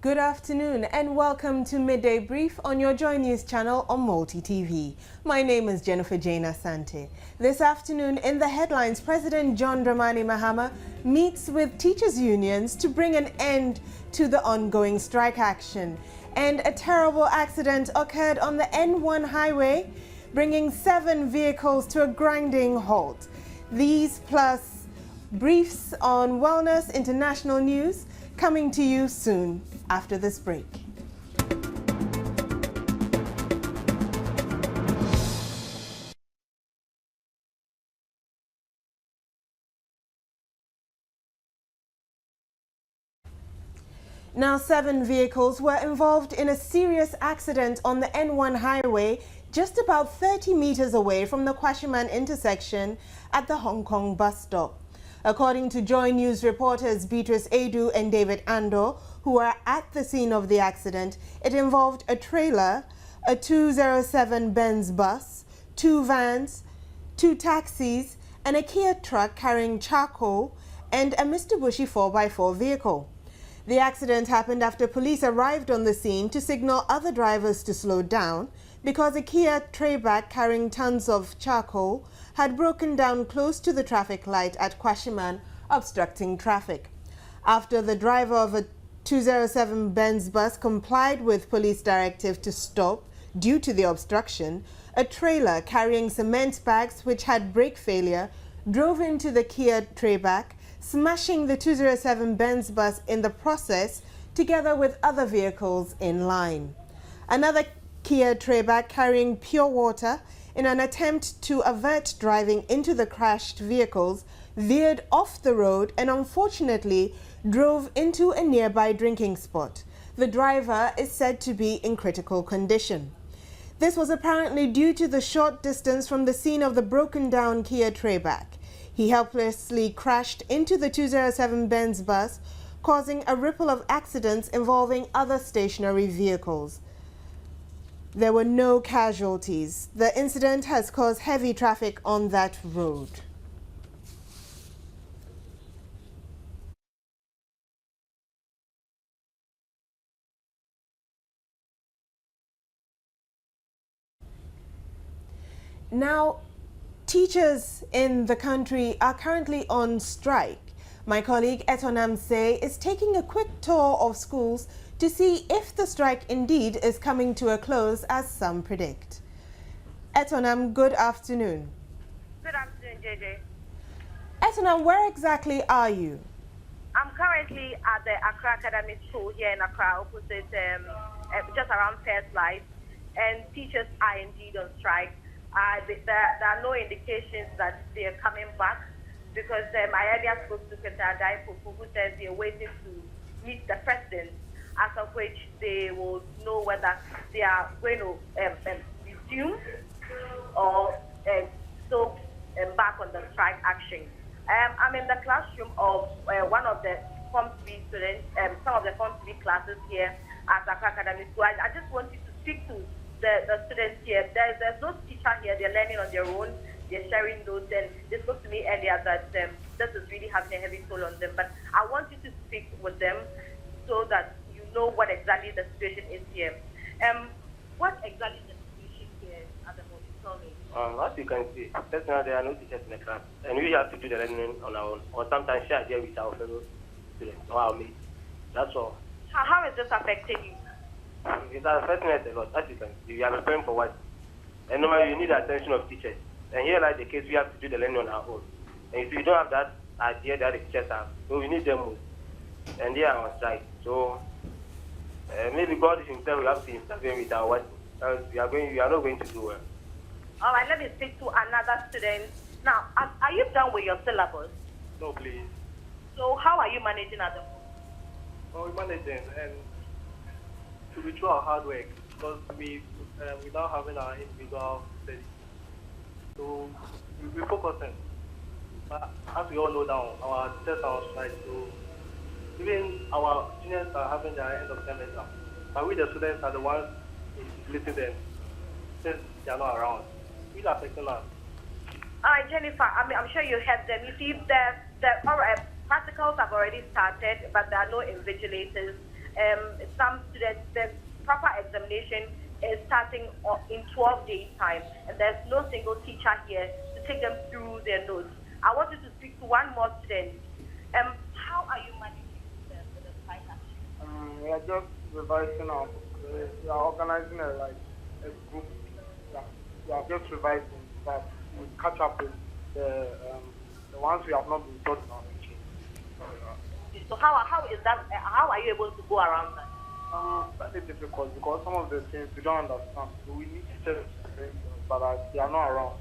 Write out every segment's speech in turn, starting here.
Good afternoon and welcome to Midday Brief on your Joy News channel on Multi TV. My name is Jennifer Jane Asante. This afternoon in the headlines, President John Dramani Mahama meets with teachers' unions to bring an end to the ongoing strike action. And a terrible accident occurred on the N1 highway, bringing 7 vehicles to a grinding halt. These plus briefs on wellness, international news, coming to you soon after this break. Now, 7 vehicles were involved in a serious accident on the N1 highway just about 30 meters away from the Kwashiman intersection at the Hong Kong bus stop. According to Joy News reporters Beatrice Edu and David Ando, who were at the scene of the accident, it involved a trailer, a 207 Benz bus, 2 vans, 2 taxis, and a Kia truck carrying charcoal, and a Mitsubishi 4x4 vehicle. The accident happened after police arrived on the scene to signal other drivers to slow down because a Kia Trayback carrying tons of charcoal had broken down close to the traffic light at Kwashiman, obstructing traffic. After the driver of a 207 Benz bus complied with police directive to stop due to the obstruction, a trailer carrying cement bags which had brake failure drove into the Kia Trayback, smashing the 207 Benz bus in the process, together with other vehicles in line. Another Kia Trayback carrying pure water, in an attempt to avert driving into the crashed vehicles, veered off the road and unfortunately drove into a nearby drinking spot. The driver is said to be in critical condition. This was apparently due to the short distance from the scene of the broken down Kia Trayback. He helplessly crashed into the 207 Benz bus, causing a ripple of accidents involving other stationary vehicles. There were no casualties. The incident has caused heavy traffic on that road. Now, teachers in the country are currently on strike. My colleague Etonam Say is taking a quick tour of schools to see if the strike indeed is coming to a close, as some predict. Etonam, good afternoon. Good afternoon, JJ. Etonam, where exactly are you? I'm currently at the Accra Academy School here in Accra, opposite just around First Life, and teachers are indeed on strike. There are no indications that they are coming back because I earlier spoke to Secretary Daipo, who says they are waiting to meet the president, as of which they will know whether they are going to resume or still embark on the strike action. I'm in the classroom of one of the Form 3 students, some of the Form 3 classes here at Accra Academy School. I just wanted to speak to the students here. There's no teacher here. They're learning on their own. They're sharing notes, and they spoke to me earlier that this is really having a heavy toll on them. But I want you to speak with them so that you know what exactly the situation is here. What exactly is the situation here at the moment? Tell me. As you can see, personally, there are no teachers in the class, and we have to do the learning on our own, or sometimes share there with our fellow students or our mates. That's all. How is this affecting you? It's affecting us a lot. As you can see, we are preparing for what? And normally, you need the attention of teachers. And here, like the case, we have to do the learning on our own. And if we don't have that idea that the teachers have, so we need them most. And they are on strike. So maybe God is himself will have to intervene with our work. We are not going to do well. All right, let me speak to another student. Now, are you done with your syllabus? No, please. So how are you managing at the moment? Well, we're managing, and to be through our hard work, because without having our individual studies. So we're focusing. But as we all know now, our tests are on strike, so even our juniors are having their end of term exam. But we, the students, are the ones invigilating them since they are not around. It's affecting us. All right, Jennifer, I'm sure you heard them. You see, the practicals have already started, but there are no invigilators. some students, the proper examination is starting in 12 days' time, and there's no single teacher here to take them through their notes. I want you to speak to one more student. How are you managing the strike action? We are just revising our book. We are organizing a group. We are just revising that we catch up with the ones we have not been taught on. So how is that? How are you able to go around that? Very difficult because some of the things we don't understand. So we need to tell but they are not around.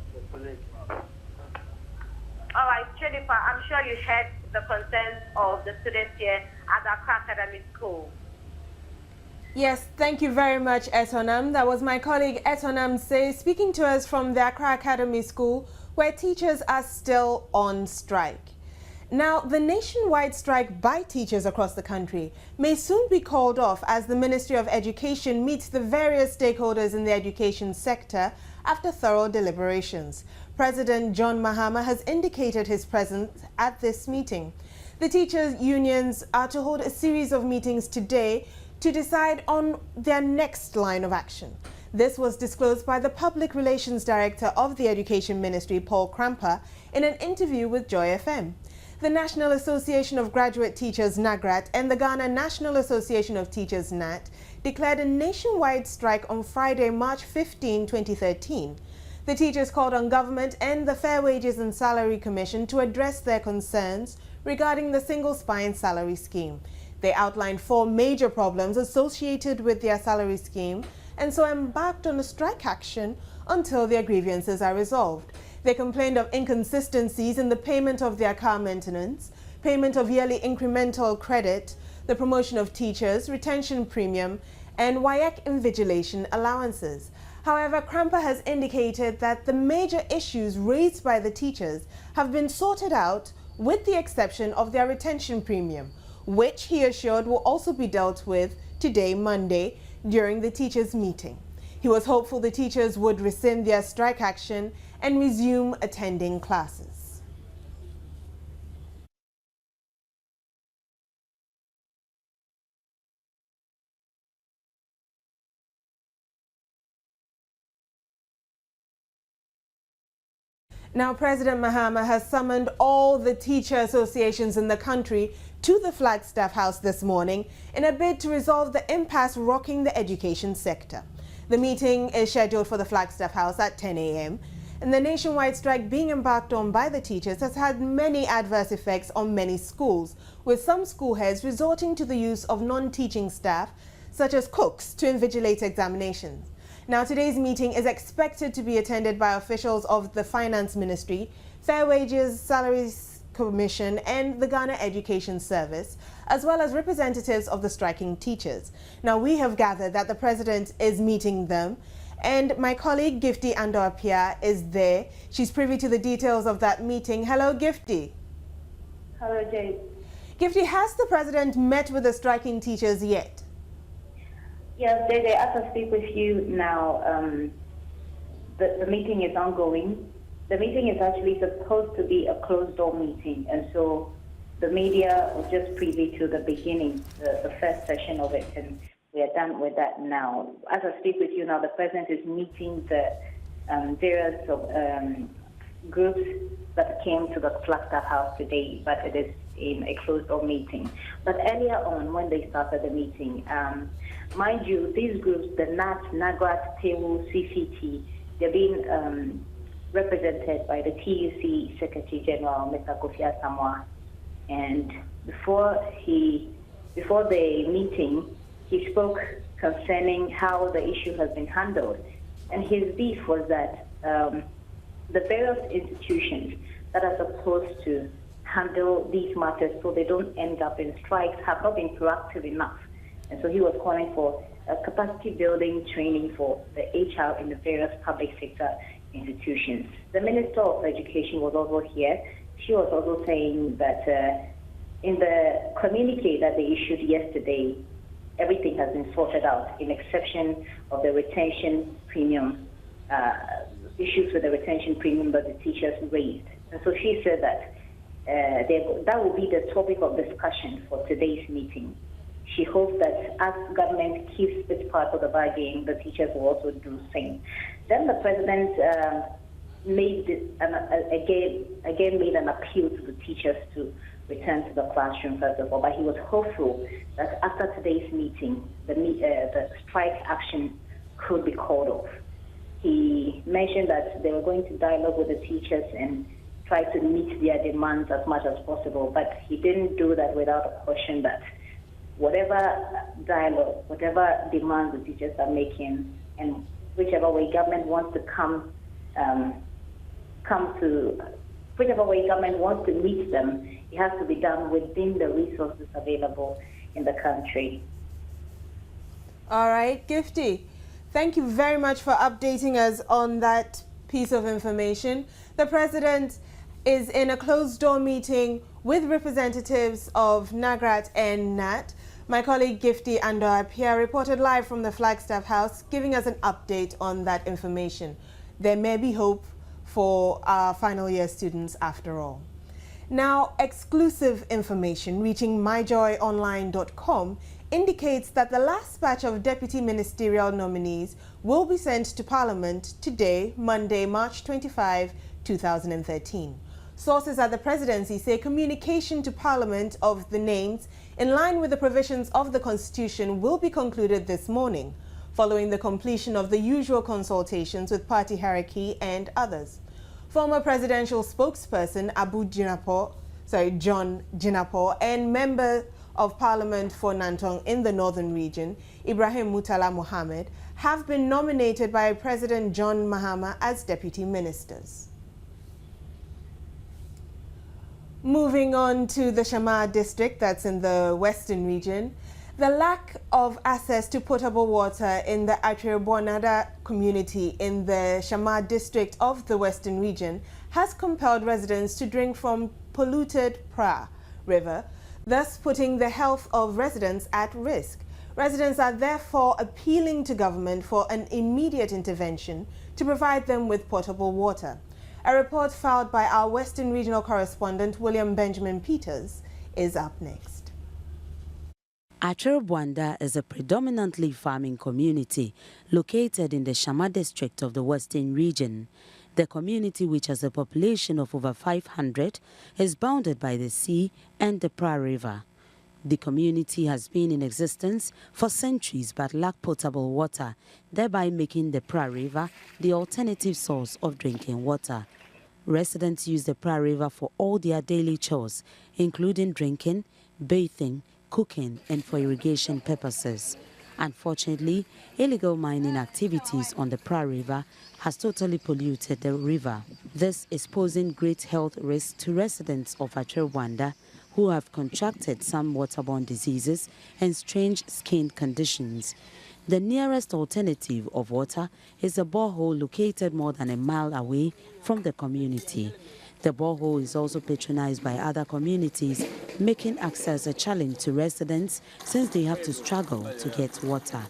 All right, Jennifer, I'm sure you heard the concerns of the students here at the Accra Academy School. Yes, thank you very much, Etonam. That was my colleague Etonam Say speaking to us from the Accra Academy School, where teachers are still on strike. Now, the nationwide strike by teachers across the country may soon be called off as the Ministry of Education meets the various stakeholders in the education sector after thorough deliberations. President John Mahama has indicated his presence at this meeting. The teachers' unions are to hold a series of meetings today to decide on their next line of action. This was disclosed by the Public Relations Director of the Education Ministry, Paul Krampa, in an interview with Joy FM. The National Association of Graduate Teachers, NAGRAT, and the Ghana National Association of Teachers, NAT, declared a nationwide strike on Friday, March 15, 2013. The teachers called on government and the Fair Wages and Salary Commission to address their concerns regarding the single spine salary scheme. They outlined 4 major problems associated with their salary scheme and so embarked on a strike action until their grievances are resolved. They complained of inconsistencies in the payment of their car maintenance, payment of yearly incremental credit, the promotion of teachers, retention premium, and WIAC invigilation allowances. However, Krampa has indicated that the major issues raised by the teachers have been sorted out with the exception of their retention premium, which he assured will also be dealt with today, Monday, during the teachers' meeting. He was hopeful the teachers would rescind their strike action and resume attending classes. Now, President Mahama has summoned all the teacher associations in the country to the Flagstaff House this morning in a bid to resolve the impasse rocking the education sector. The meeting is scheduled for the Flagstaff House at 10 a.m. And the nationwide strike being embarked on by the teachers has had many adverse effects on many schools, with some school heads resorting to the use of non-teaching staff, such as cooks, to invigilate examinations. Now, today's meeting is expected to be attended by officials of the Finance Ministry, Fair Wages, Salaries Commission, and the Ghana Education Service, as well as representatives of the striking teachers. Now, we have gathered that the president is meeting them, and my colleague Gifty Andorpia is there. She's privy to the details of that meeting. Hello, Gifty. Hello, Jade. Gifty, has the president met with the striking teachers yet? Yes, Jade, as I speak with you now, the meeting is ongoing. The meeting is actually supposed to be a closed-door meeting, and so the media was just privy to the beginning, the first session of it, and we are done with that now. As I speak with you now, the president is meeting the various groups that came to the Flagstaff House today, but it is in a closed-door meeting. But earlier on, when they started the meeting, mind you, these groups, the NAT, NAGRAT, TEWU, CCT, they're being represented by the TUC Secretary General, Mr. Kofi Asamoah. And before the meeting, he spoke concerning how the issue has been handled. And his beef was that the various institutions that are supposed to handle these matters so they don't end up in strikes have not been proactive enough. And so he was calling for capacity building training for the HR in the various public sector institutions. The Minister of Education was also here. She was also saying that in the communique that they issued yesterday, everything has been sorted out, in exception of the retention premium, issues with the retention premium that the teachers raised. And so she said that that will be the topic of discussion for today's meeting. she hopes that as government keeps its part of the bargain, the teachers will also do the same. Then the president made an appeal to the teachers to return to the classroom first of all, but he was hopeful that after today's meeting, the strike action could be called off. He mentioned that they were going to dialogue with the teachers and try to meet their demands as much as possible, but he didn't do that without a caution that whatever dialogue, whatever demands the teachers are making, and whichever way government wants to whichever way government wants to meet them, it has to be done within the resources available in the country. All right, Gifty, thank you very much for updating us on that piece of information. The president is in a closed-door meeting with representatives of NAGRAT and NAT. My colleague Gifty Ando-Apia reported live from the Flagstaff House, giving us an update on that information. There may be hope for our final year students after all. Now, exclusive information reaching myjoyonline.com indicates that the last batch of deputy ministerial nominees will be sent to Parliament today, Monday, March 25, 2013. Sources at the presidency say communication to Parliament of the names in line with the provisions of the Constitution will be concluded this morning, following the completion of the usual consultations with party hierarchy and others. Former presidential spokesperson John Jinapor, and Member of Parliament for Nantong in the Northern Region, Ibrahim Mutala Mohammed, have been nominated by President John Mahama as deputy ministers. Moving on to the Shama district, that's in the Western Region, the lack of access to potable water in the Atribonada community in the Shama district of the Western Region has compelled residents to drink from polluted Pra River, thus putting the health of residents at risk. Residents are therefore appealing to government for an immediate intervention to provide them with potable water. A report filed by our Western Regional correspondent William Benjamin Peters is up next. Atribonada is a predominantly farming community located in the Shama district of the Western Region. The community, which has a population of over 500, is bounded by the sea and the Pra River. The community has been in existence for centuries but lack potable water, thereby making the Pra River the alternative source of drinking water. Residents use the Pra River for all their daily chores, including drinking, bathing, cooking, and for irrigation purposes. Unfortunately, illegal mining activities on the Pra River has totally polluted the river. This is posing great health risks to residents of Atribonada, who have contracted some waterborne diseases and strange skin conditions. The nearest alternative of water is a borehole located more than a mile away from the community. The borehole is also patronized by other communities, making access a challenge to residents since they have to struggle to get water.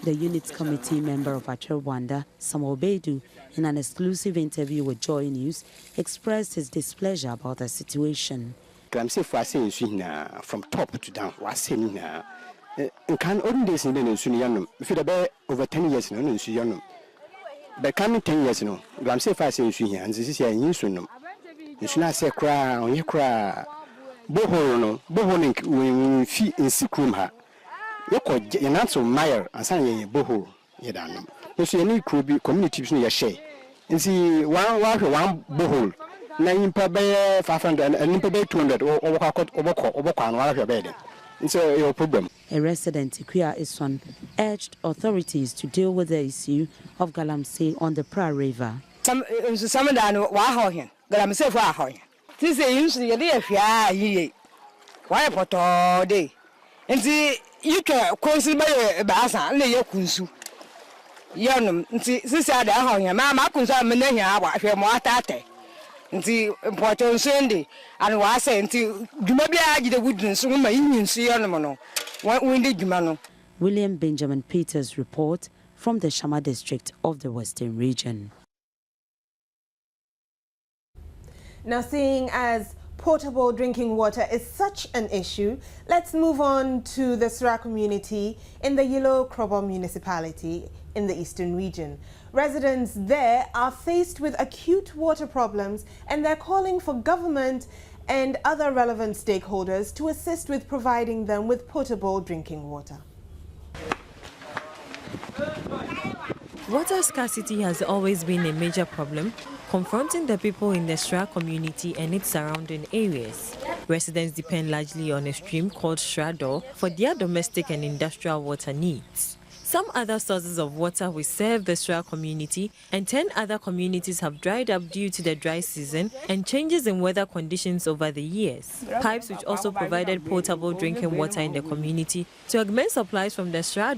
The unit's committee member of Atribonada, Samuel Bedu, in an exclusive interview with Joy News, expressed his displeasure about the situation. I'm saying from top to down. Can olden days in the Sunianum, if it be over 10 years in Suyanum. But coming 10 years, I'm saying and this is a new sunum. You should not say cry on your cry. Bohol, when feet in sick room. You answer Meyer and Sunny Bohol, Yedanum. You see any communities near share. And see one bohol. 500 and 200 or over bed. It's a problem. A resident, Ikuya Iswan, urged authorities to deal with the issue of galamsey on the Pra River. Some Wahoyan, Galamsey Wahoyan. This is usually a day. Why a pot all day? And see, you can consider a baza, lay your kunsu. Yanum, see, this is the Ahoyan, Mamma Kunsa Menania, if you're more tate. Nti important Sunday and wa say nti dwuma bia agi the woods so ma yin nsi yono no when the dwuma no. William Benjamin Peters report from the Shama district of the Western Region. Now, seeing as Portable drinking water is such an issue. Let's move on to the Sra community in the Kroba municipality in the eastern region. Residents there are faced with acute water problems, and they're calling for government and other relevant stakeholders to assist with providing them with potable drinking water. Water scarcity has always been a major problem, confronting the people in the Sra community and its surrounding areas. Residents depend largely on a stream called Sra for their domestic and industrial water needs. Some other sources of water will serve the Sra community, and 10 other communities have dried up due to the dry season and changes in weather conditions over the years. Pipes which also provided potable drinking water in the community to augment supplies from the Sra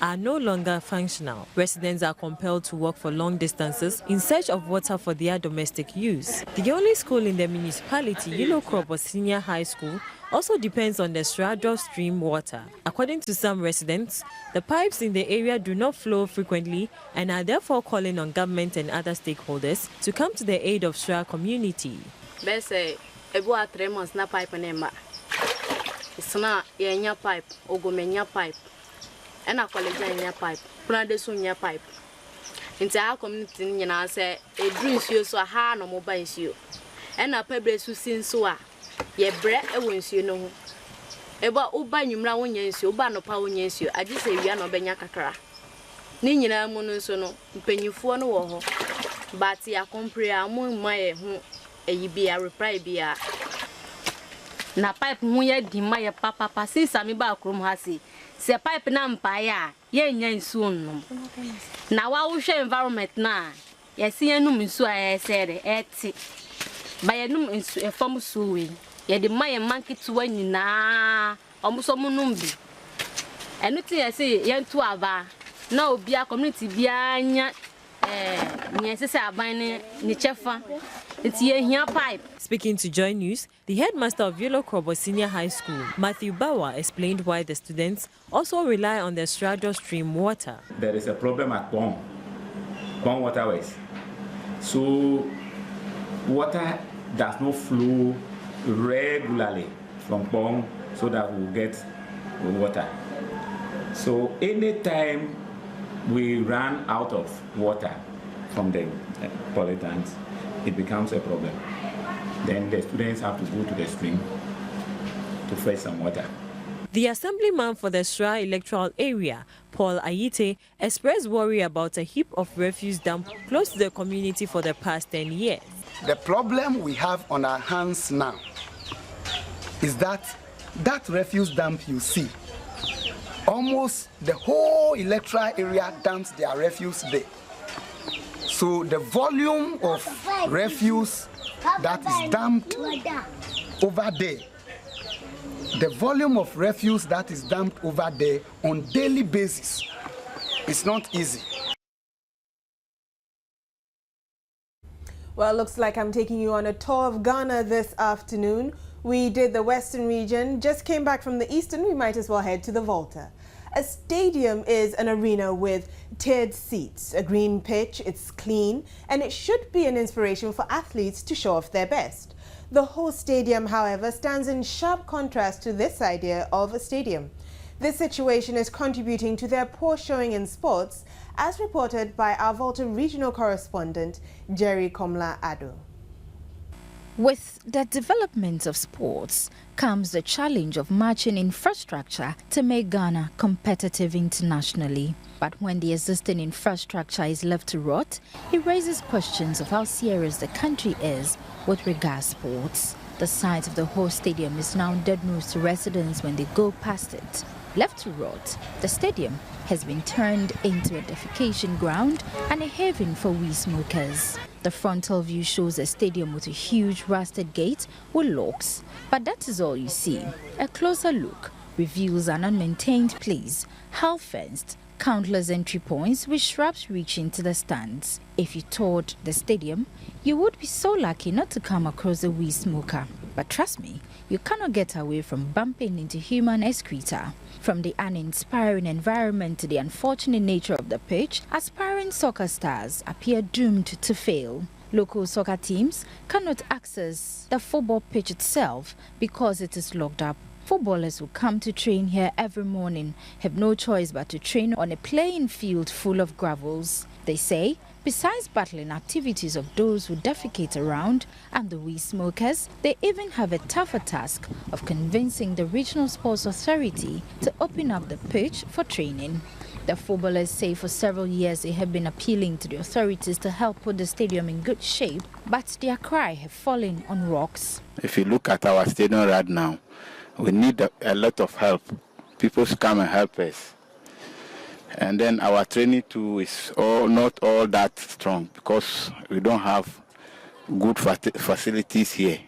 are no longer functional. Residents are compelled to walk for long distances in search of water for their domestic use. The only school in the municipality, Kroba Senior High School, also depends on the Sra stream water. According to some residents, the pipes in the area do not flow frequently and are therefore calling on government and other stakeholders to come to the aid of Sra community. About 3 months na pipe nema. It's not a pipe, ogomenya pipe. And a college pipe, Prandesunya pipe. Into our community, you know, say a drinks you so hard no mobile you. And a pebble susin soa. Ye bread a wins you know. About Uba Numra when you ban no power yes you. I just say we are no benyakakra. Nina monosono, penny for no war. But ya compre among my home a be a reply be a. Na pipe muya di my papa passes Sammy Backroom hasi. Se pipe na mpaya ye nya nsuo nnom na wa wo hwe environment na ye se enum nsuo a esere eti ba ye num nsuo efam suo we ye de maye market wa nyina omuso munum bi enu ti ye se ye ntu aba na obi a community bi anya Speaking to Joy News, the headmaster of Kroba Senior High School, Matthew Bawa, explained why the students also rely on the Sra stream water. There is a problem at Pong waterways. So water does not flow regularly from Pong so that we will get water. So anytime we run out of water from the pollutants, it becomes a problem. Then the students have to go to the stream to fetch some water. The assemblyman for the Sra electoral area, Paul Ayite, expressed worry about a heap of refuse dump close to the community for the past 10 years. The problem we have on our hands now is that refuse dump you see, almost the whole electoral area dumps their refuse there. So the volume of refuse that is dumped over there, on daily basis is not easy. Well, it looks like I'm taking you on a tour of Ghana this afternoon. We did the western region, just came back from the eastern. We might as well head to the Volta. A stadium is an arena with tiered seats, a green pitch, it's clean, and it should be an inspiration for athletes to show off their best. The whole stadium, however, stands in sharp contrast to this idea of a stadium. This situation is contributing to their poor showing in sports, as reported by our Volta regional correspondent, Jerry Komla Ado. With the development of sports comes the challenge of matching infrastructure to make Ghana competitive internationally. But when the existing infrastructure is left to rot, it raises questions of how serious the country is with regards to sports. The site of the whole stadium is now dead news to residents when they go past it. Left to rot, the stadium has been turned into a defecation ground and a haven for weed smokers. The frontal view shows a stadium with a huge rusted gate with locks, but that is all you see. A closer look reveals an unmaintained place, half-fenced, countless entry points with shrubs reaching to the stands. If you toured the stadium, you would be so lucky not to come across a weed smoker. But trust me, you cannot get away from bumping into human excreta. From the uninspiring environment to the unfortunate nature of the pitch, aspiring soccer stars appear doomed to fail. Local soccer teams cannot access the football pitch itself because it is locked up. Footballers who come to train here every morning have no choice but to train on a playing field full of gravels. They say, besides battling activities of those who defecate around and the weed smokers, they even have a tougher task of convincing the Regional Sports Authority to open up the pitch for training. The footballers say for several years they have been appealing to the authorities to help put the stadium in good shape, but their cry have fallen on rocks. If you look at our stadium right now, we need a lot of help. People to come and help us. And then our training too is not all that strong because we don't have good facilities here.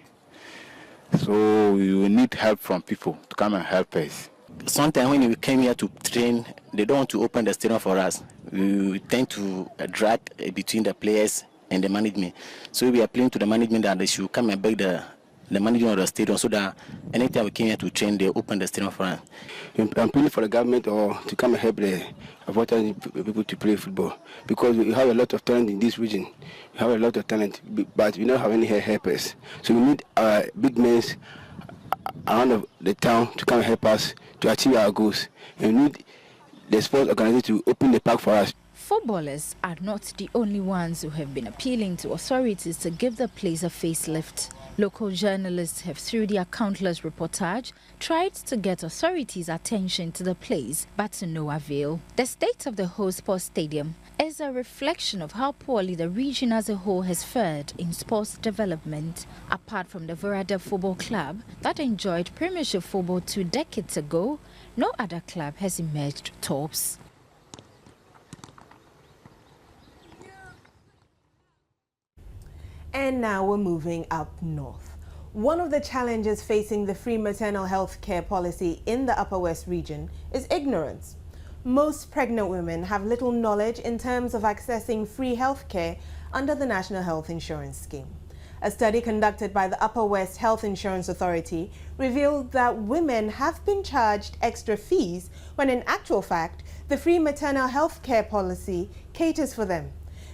So we will need help from people to come and help us. Sometimes when we came here to train, they don't want to open the stadium for us. We tend to drag between the players and the management. So we are appealing to the management that they should come and beg the management of the stadium so that anytime we came here to train, they open the stadium for us. I'm appealing for the government or to come and help the important people to play football because we have a lot of talent in this region. We have a lot of talent, but we don't have any helpers. So we need big men around the town to come and help us to achieve our goals. And we need the sports organization to open the park for us. Footballers are not the only ones who have been appealing to authorities to give the place a facelift. Local journalists have, through their countless reportage, tried to get authorities' attention to the place, but to no avail. The state of the whole sports stadium is a reflection of how poorly the region as a whole has fared in sports development. Apart from the Verada Football Club that enjoyed Premiership football 2 decades ago, no other club has emerged tops. And now we're moving up north. One of the challenges facing the free maternal health care policy in the Upper West region is ignorance. Most pregnant women have little knowledge in terms of accessing free health care under the National Health Insurance Scheme. A study conducted by the Upper West Health Insurance Authority revealed that women have been charged extra fees when in actual fact, the free maternal health care policy caters for them.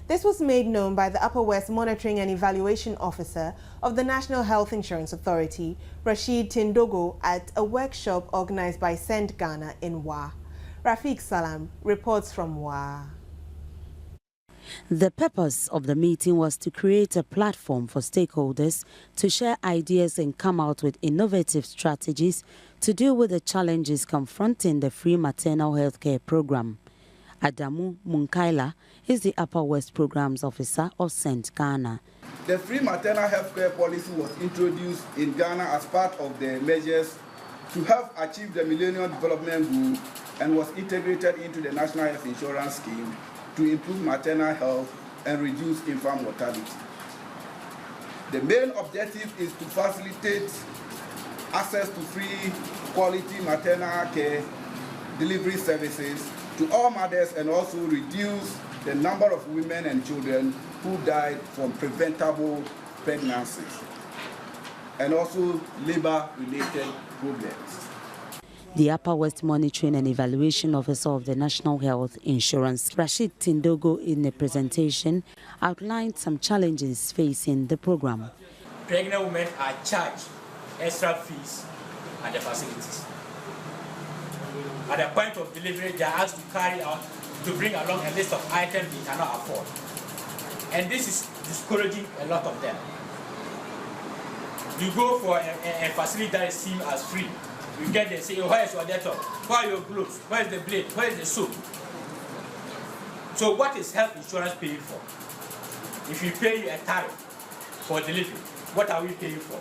This was made known by the Upper West Monitoring and Evaluation Officer of the National Health Insurance Authority, Rashid Tindogo, at a workshop organized by Send Ghana in Wa. Rafiq Salam reports from Wa. The purpose of the meeting was to create a platform for stakeholders to share ideas and come out with innovative strategies to deal with the challenges confronting the free maternal health care program. Adamu Munkaila is the Upper West Programs Officer of St. Ghana. The free maternal health care policy was introduced in Ghana as part of the measures to help achieve the Millennium Development Goal and was integrated into the National Health Insurance Scheme to improve maternal health and reduce infant mortality. The main objective is to facilitate access to free quality maternal care delivery services to all mothers and also reduce the number of women and children who died from preventable pregnancies and also labor-related problems. The Upper West Monitoring and Evaluation Officer of the National Health Insurance, Rashid Tindogo, in a presentation, outlined some challenges facing the program. Pregnant women are charged extra fees at the facilities. At the point of delivery, they are asked to bring along a list of items they cannot afford. And this is discouraging a lot of them. You go for a facility that is seen as free. You get there, say, oh, where is your Dettol? Where are your gloves? Where is the blade? Where is the soap? So what is health insurance paying for? If we pay you a tariff for delivery, what are we paying for?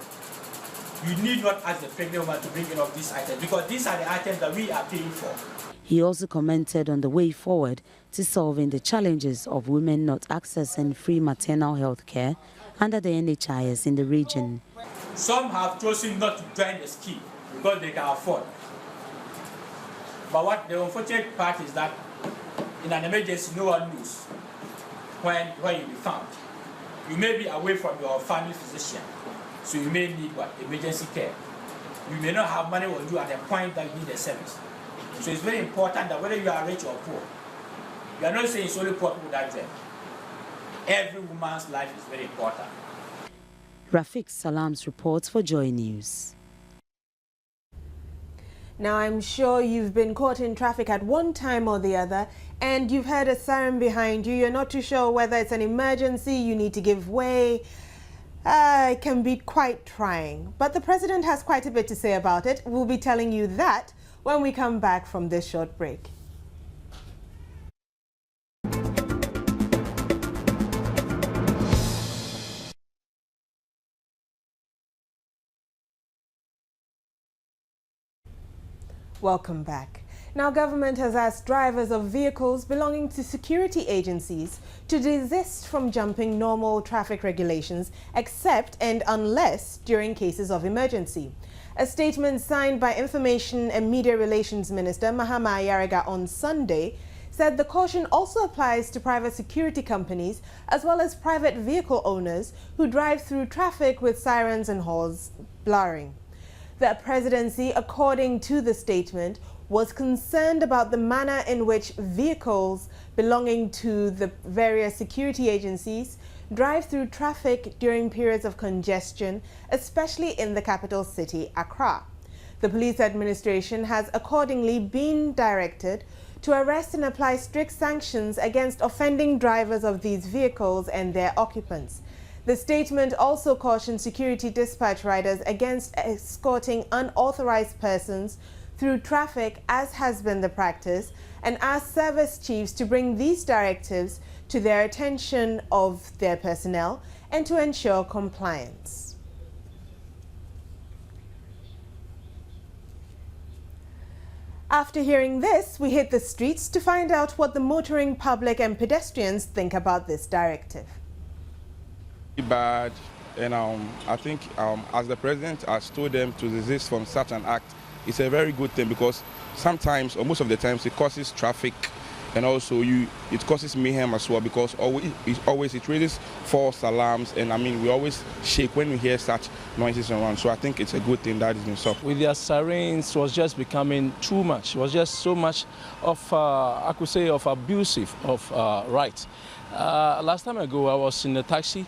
You need not ask the pregnant woman to bring in of these items because these are the items that we are paying for. He also commented on the way forward to solving the challenges of women not accessing free maternal health care under the NHIS in the region. Some have chosen not to join the scheme because they can afford. But what the unfortunate part is that in an emergency, no one knows when you'll be found. You may be away from your family physician, so you may need emergency care. You may not have money on you at the point that you need the service. So it's very important that whether you are rich or poor, you are not saying it's only poor people that join. Every woman's life is very important. Rafiq Salam's reports for Joy News. Now, I'm sure you've been caught in traffic at one time or the other, and you've heard a siren behind you. You're not too sure whether it's an emergency, you need to give way. It can be quite trying. But the president has quite a bit to say about it. We'll be telling you that when we come back from this short break. Welcome back. Now, government has asked drivers of vehicles belonging to security agencies to desist from jumping normal traffic regulations except and unless during cases of emergency. A statement signed by Information and Media Relations Minister Mahama Ayariga on Sunday said the caution also applies to private security companies as well as private vehicle owners who drive through traffic with sirens and horns blaring. The presidency, according to the statement, was concerned about the manner in which vehicles belonging to the various security agencies drive through traffic during periods of congestion, especially in the capital city, Accra. The police administration has accordingly been directed to arrest and apply strict sanctions against offending drivers of these vehicles and their occupants. The statement also cautioned security dispatch riders against escorting unauthorized persons through traffic, as has been the practice, and asked service chiefs to bring these directives to their attention of their personnel and to ensure compliance. After hearing this, we hit the streets to find out what the motoring public and pedestrians think about this directive. Bad, and I think as the president has told them to desist from such an act, it's a very good thing because sometimes, or most of the times, it causes traffic and also it causes mayhem as well because it raises false alarms, and I mean we always shake when we hear such noises around. So I think it's a good thing that has been stopped. With their sirens, was just becoming too much. It was just so much of I could say of abusive of rights. Last time ago, I was in a taxi.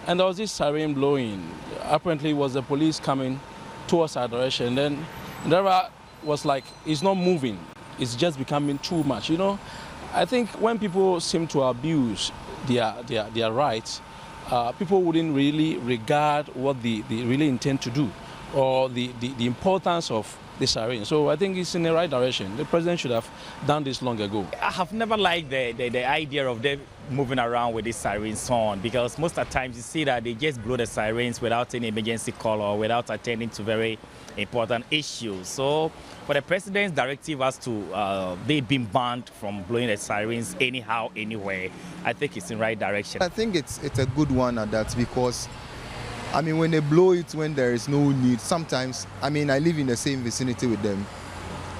And there was this siren blowing. Apparently, it was the police coming towards our direction. Then the driver was like, it's not moving. It's just becoming too much. You know, I think when people seem to abuse their rights, people wouldn't really regard what they really intend to do or the importance of the siren. So I think it's in the right direction. The president should have done this long ago. I have never liked the idea of them moving around with this sirens on because most of the times you see that they just blow the sirens without any emergency call or without attending to very important issues. So for the president's directive as to they've been banned from blowing the sirens anyhow, anywhere, I think it's in the right direction. I think it's a good one at that because I mean, when they blow it when there is no need, sometimes, I mean, I live in the same vicinity with them,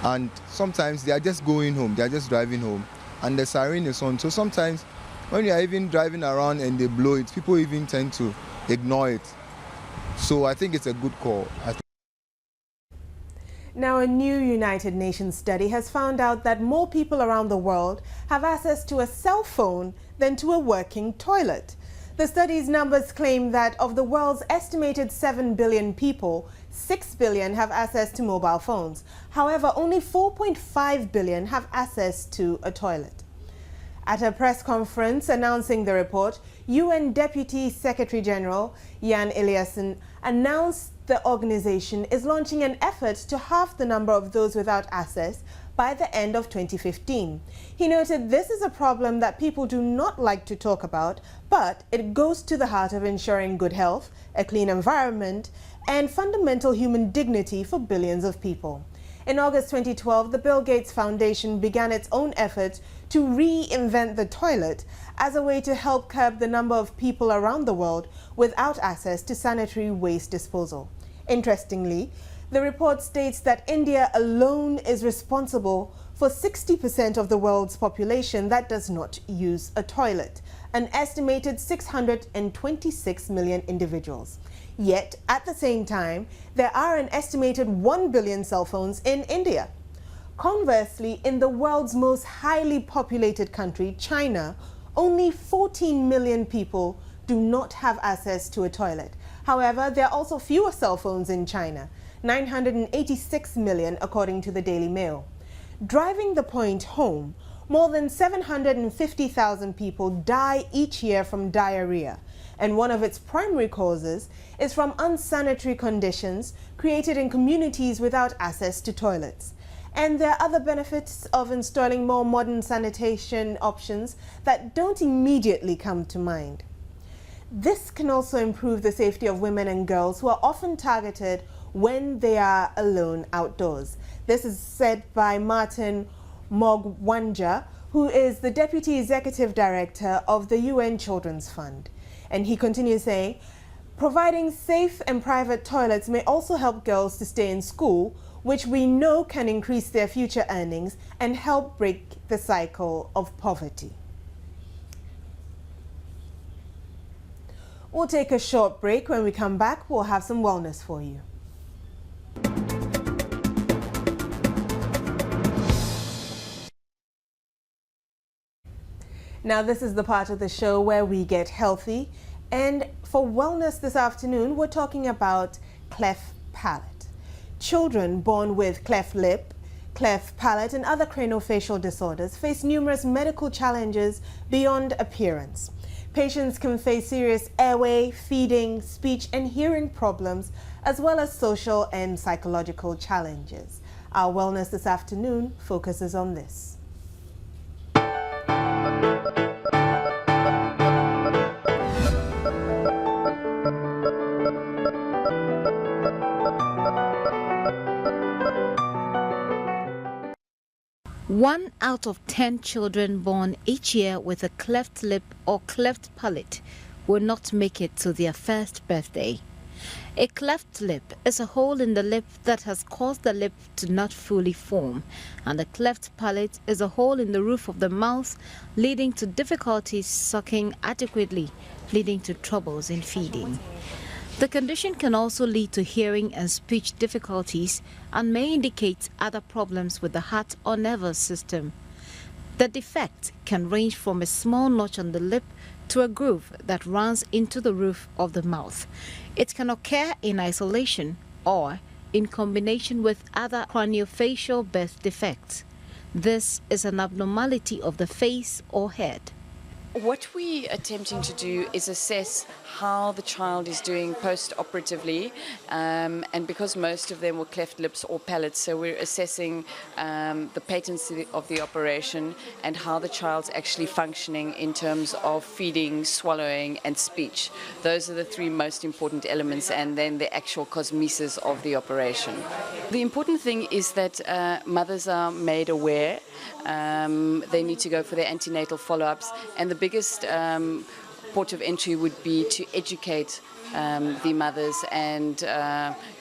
and sometimes they are just going home, they are just driving home, and the siren is on. So sometimes when you are even driving around and they blow it, people even tend to ignore it. So I think it's a good call. Now, a new United Nations study has found out that more people around the world have access to a cell phone than to a working toilet. The study's numbers claim that of the world's estimated 7 billion people, 6 billion have access to mobile phones. However, only 4.5 billion have access to a toilet. At a press conference announcing the report, UN Deputy Secretary General Jan Eliasson announced the organization is launching an effort to halve the number of those without access by the end of 2015. He noted this is a problem that people do not like to talk about, but it goes to the heart of ensuring good health, a clean environment, and fundamental human dignity for billions of people. In August 2012, the Bill Gates Foundation began its own effort to reinvent the toilet as a way to help curb the number of people around the world without access to sanitary waste disposal. Interestingly, the report states that India alone is responsible for 60% of the world's population that does not use a toilet, an estimated 626 million individuals. Yet, at the same time, there are an estimated 1 billion cell phones in India. Conversely, in the world's most highly populated country, China, only 14 million people do not have access to a toilet. However, there are also fewer cell phones in China, 986 million according to the Daily Mail. Driving the point home, more than 750,000 people die each year from diarrhea, and one of its primary causes is from unsanitary conditions created in communities without access to toilets. And there are other benefits of installing more modern sanitation options that don't immediately come to mind. This can also improve the safety of women and girls who are often targeted when they are alone outdoors. This is said by Martin Mogwanja, who is the Deputy Executive Director of the UN Children's Fund. And he continues saying, providing safe and private toilets may also help girls to stay in school, which we know can increase their future earnings and help break the cycle of poverty. We'll take a short break. When we come back, we'll have some wellness for you. Now, this is the part of the show where we get healthy. And for wellness this afternoon, we're talking about cleft palate. Children born with cleft lip, cleft palate, and other craniofacial disorders face numerous medical challenges beyond appearance. Patients can face serious airway, feeding, speech, and hearing problems, as well as social and psychological challenges. Our wellness this afternoon focuses on this. One out of 10 children born each year with a cleft lip or cleft palate will not make it to their first birthday. A cleft lip is a hole in the lip that has caused the lip to not fully form, and a cleft palate is a hole in the roof of the mouth, leading to difficulties sucking adequately, leading to troubles in feeding. The condition can also lead to hearing and speech difficulties and may indicate other problems with the heart or nervous system. The defect can range from a small notch on the lip to a groove that runs into the roof of the mouth. It can occur in isolation or in combination with other craniofacial birth defects. This is an abnormality of the face or head. What we are attempting to do is assess how the child is doing post-operatively, and because most of them were cleft lips or palates, so we're assessing the patency of the operation and how the child's actually functioning in terms of feeding, swallowing and speech. Those are the three most important elements, and then the actual cosmesis of the operation. The important thing is that mothers are made aware. They need to go for their antenatal follow-ups, and the biggest port of entry would be to educate the mothers and,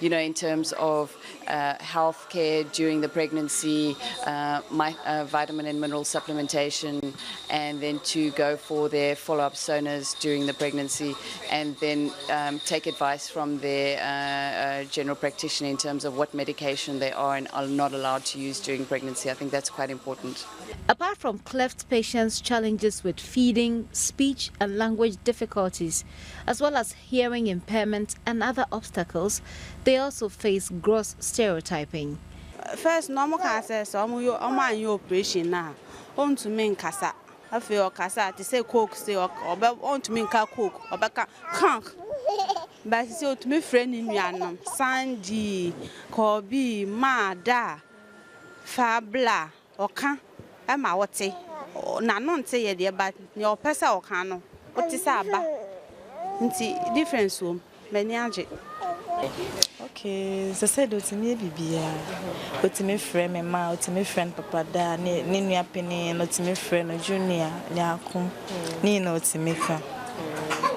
in terms of health care during the pregnancy, vitamin and mineral supplementation, and then to go for their follow-up sonars during the pregnancy, and then take advice from their general practitioner in terms of what medication they are and are not allowed to use during pregnancy. I think that's quite important. Apart from cleft patients' challenges with feeding, speech and language difficulties, as well as hearing impairment and other obstacles, they also face gross stereotyping. First, normal cancer, so I'm operation now. On to mean casa. I feel casa to say coke, say or on to mean coke or back can't. But so to me, friend in Yanam, Sandy, Kobe, Ma, Da, Fabla, or can. I'm out say, Nanon say, dear, but your pesa or cano. What is that? Difference room, many. Okay, so said to me, Bibia, to me friend, my mouth, to me friend, Papa, da, Nina Penny, not to me friend, Junior, Yakum, Nino to me.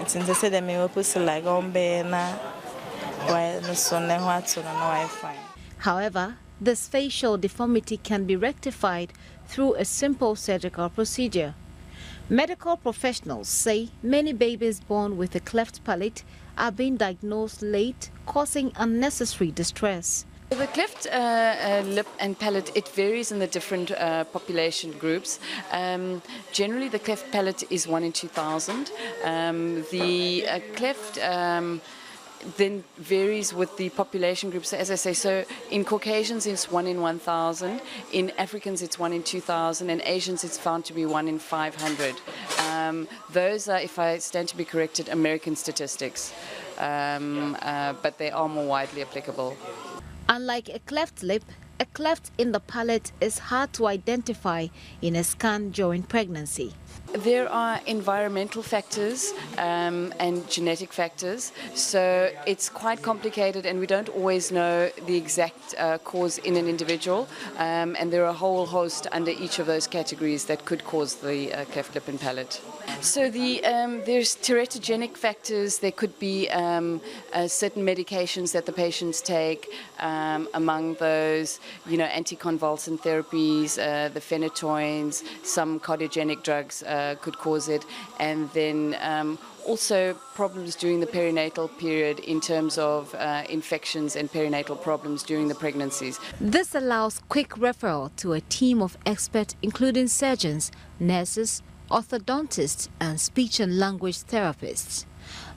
Since I said that me will put like on Bena, while no son, what to know I find. However, this facial deformity can be rectified through a simple surgical procedure. Medical professionals say many babies born with a cleft palate are being diagnosed late, causing unnecessary distress. The cleft lip and palate, it varies in the different population groups. Generally, the cleft palate is 1 in 2,000. The cleft then varies with the population groups, as I say. So in Caucasians, it's 1 in 1,000. In Africans, it's 1 in 2,000. And Asians, it's found to be 1 in 500. Those are, if I stand to be corrected, American statistics. But they are more widely applicable. Unlike a cleft lip, a cleft in the palate is hard to identify in a scan during pregnancy. There are environmental factors and genetic factors, so it's quite complicated and we don't always know the exact cause in an individual, and there are a whole host under each of those categories that could cause the cleft lip and palate. So there's teratogenic factors. There could be certain medications that the patients take. Among those, anticonvulsant therapies, the phenytoins, some cardiogenic drugs could cause it, and then also problems during the perinatal period in terms of infections and perinatal problems during the pregnancies. This allows quick referral to a team of experts, including surgeons, nurses, orthodontists, and speech and language therapists.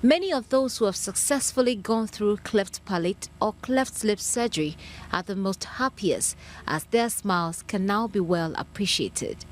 Many of those who have successfully gone through cleft palate or cleft lip surgery are the most happiest, as their smiles can now be well appreciated.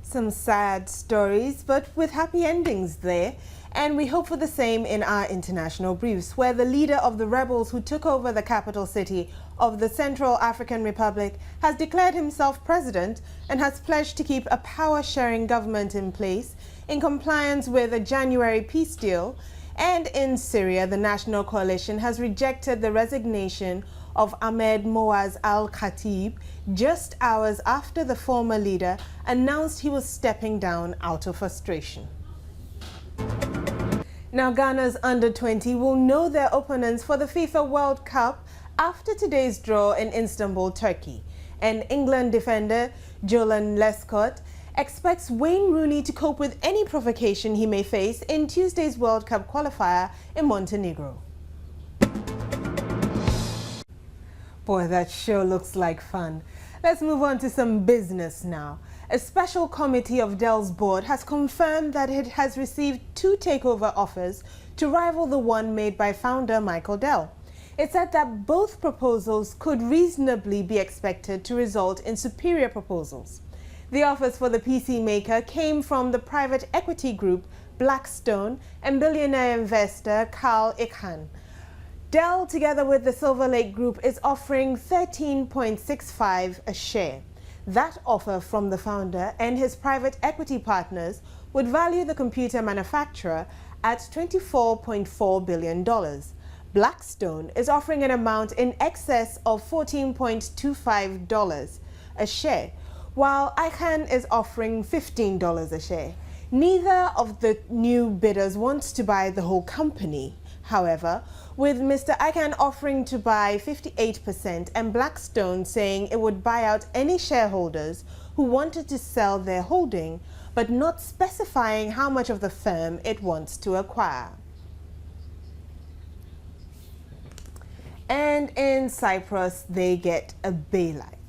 Some sad stories, but with happy endings there. And we hope for the same in our international briefs, where the leader of the rebels who took over the capital city of the Central African Republic has declared himself president and has pledged to keep a power-sharing government in place in compliance with a January peace deal. And in Syria, the National Coalition has rejected the resignation of Ahmed Moaz al-Khatib just hours after the former leader announced he was stepping down out of frustration. Now, Ghana's under-20 will know their opponents for the FIFA World Cup after today's draw in Istanbul, Turkey. And England defender Jolan Lescott expects Wayne Rooney to cope with any provocation he may face in Tuesday's World Cup qualifier in Montenegro. Boy, that sure looks like fun. Let's move on to some business now. A special committee of Dell's board has confirmed that it has received 2 takeover offers to rival the one made by founder Michael Dell. It said that both proposals could reasonably be expected to result in superior proposals. The offers for the PC maker came from the private equity group Blackstone and billionaire investor Carl Icahn. Dell, together with the Silver Lake Group, is offering $13.65 a share. That offer from the founder and his private equity partners would value the computer manufacturer at $24.4 billion. Blackstone is offering an amount in excess of $14.25 a share, while Icahn is offering $15 a share. Neither of the new bidders wants to buy the whole company. However, with Mr. Icahn offering to buy 58% and Blackstone saying it would buy out any shareholders who wanted to sell their holding, but not specifying how much of the firm it wants to acquire. And in Cyprus, they get a baylight.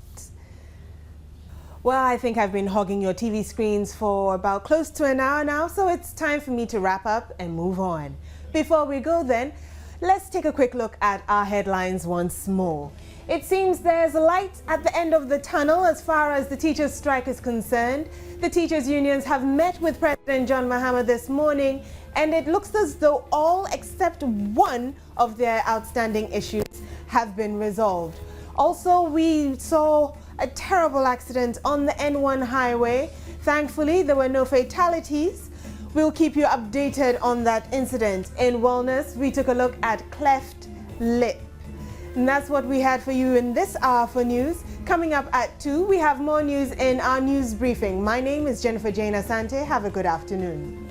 Well, I think I've been hogging your TV screens for about close to an hour now, so it's time for me to wrap up and move on. Before we go then, let's take a quick look at our headlines once more. It seems there's light at the end of the tunnel as far as the teachers' strike is concerned. The teachers' unions have met with President John Mahama this morning, and it looks as though all except one of their outstanding issues have been resolved. Also, we saw a terrible accident on the N1 highway. Thankfully, there were no fatalities. We'll keep you updated on that incident. In wellness, we took a look at cleft lip. And that's what we had for you in this hour for news. Coming up at 2, we have more news in our news briefing. My name is Jennifer Jane Asante. Have a good afternoon.